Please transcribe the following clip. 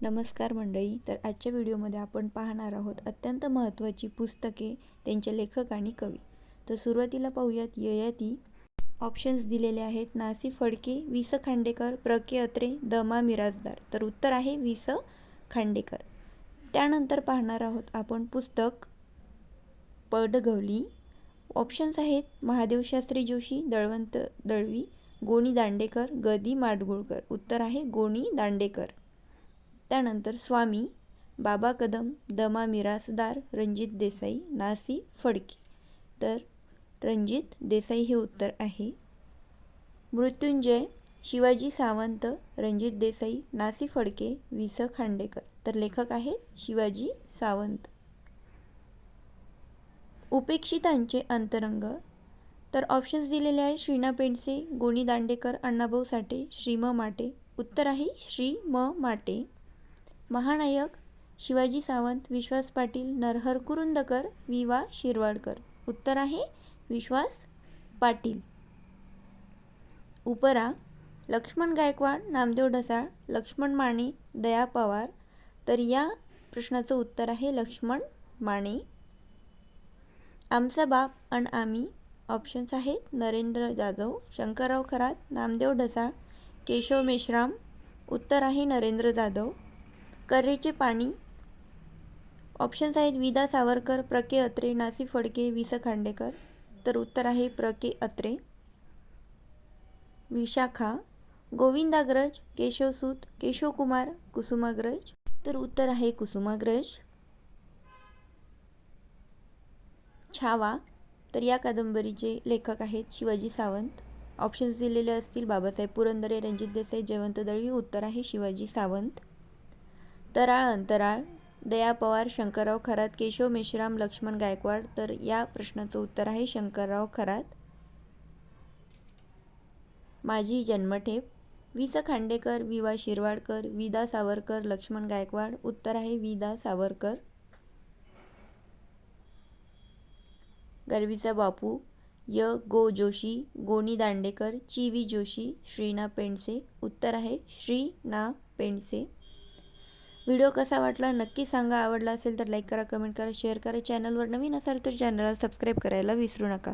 नमस्कार मंडळी. तर आजच्या व्हिडिओमध्ये आपण पाहणार आहोत अत्यंत महत्त्वाची पुस्तके, त्यांचे लेखक आणि कवी. तर सुरुवातीला पाहूयात ययाती. ऑप्शन्स दिलेले आहेत: ना. सी. फडके, वि. स. खांडेकर, प्र. के. अत्रे, द. मा. मिरासदार. तर उत्तर आहे वि. स. खांडेकर. त्यानंतर पाहणार आहोत आपण पुस्तक पडघवली. ऑप्शन्स आहेत: महादेव शास्त्री जोशी, दळवंत दळवी, गोणी दांडेकर, ग. दि. माडगूळकर. उत्तर आहे गोणी दांडेकर. त्यानंतर स्वामी, बाबा कदम, द. मा. मिरासदार, रणजित देसाई, ना. सी. फडके. तर रणजित देसाई हे उत्तर आहे. मृत्युंजय, शिवाजी सावंत, रणजित देसाई, ना. सी. फडके, वि. स. खांडेकर. तर लेखक आहेत शिवाजी सावंत. उपेक्षितांचे अंतरंग. तर ऑप्शन्स दिलेले आहेत: श्रीना पेंडसे, गोणी दांडेकर, अण्णाभाऊ साठे, श्री म. माटे. उत्तर आहे श्री म. माटे. महानायक, शिवाजी सावंत, विश्वास पाटील, नरहर कुरुंदकर, वि. वा. शिरवाडकर. उत्तर आहे विश्वास पाटील. उपरा, लक्ष्मण गायकवाड, नामदेव ढसाळ, लक्ष्मण माने, दया पवार. तर या प्रश्नाचं उत्तर आहे लक्ष्मण माने. आमचा बाप अन आम्ही. ऑप्शन्स आहेत: नरेंद्र जाधव, शंकरराव खरात, नामदेव ढसाळ, केशव मेश्राम. उत्तर आहे नरेंद्र जाधव. कऱ्हेचे पाणी. ऑप्शन्स आहेत: वि. दा. सावरकर, प्र. के. अत्रे, ना. सी. फडके, वि. स. खांडेकर. तर उत्तर आहे प्र. के. अत्रे. विशाखा, गोविंदाग्रज, केशवसूत, केशवकुमार, कुसुमाग्रज. तर उत्तर आहे कुसुमाग्रज. छावा. तर या कादंबरीचे लेखक आहेत शिवाजी सावंत. ऑप्शन्स दिलेले असतील: बाबासाहेब पुरंदरे, रणजित देसाई, जयवंत दळवी. उत्तर आहे शिवाजी सावंत. तराळ अंतराळ, दया पवार, शंकरराव खरात, केशव मेश्राम, लक्ष्मण गायकवाड. तर या प्रश्नाचं उत्तर आहे शंकरराव खरात. माझी जन्मठेप. वि. स. खांडेकर, वि. वा. शिरवाडकर, वि. दा. सावरकर, लक्ष्मण गायकवाड. उत्तर आहे वि. दा. सावरकर. गर्वीचा बापू, य. गो. जोशी, गोणी दांडेकर, चि. वि. जोशी, श्रीना पेंडसे. उत्तर आहे श्री. ना. पेंडसे. व्हिडिओ कसा वाटला नक्की सांगा. आवडला असेल तर लाईक करा, कमेंट करा, शेअर करा. चॅनलवर नवीन असाल तर चॅनलला सबस्क्राईब करायला विसरू नका.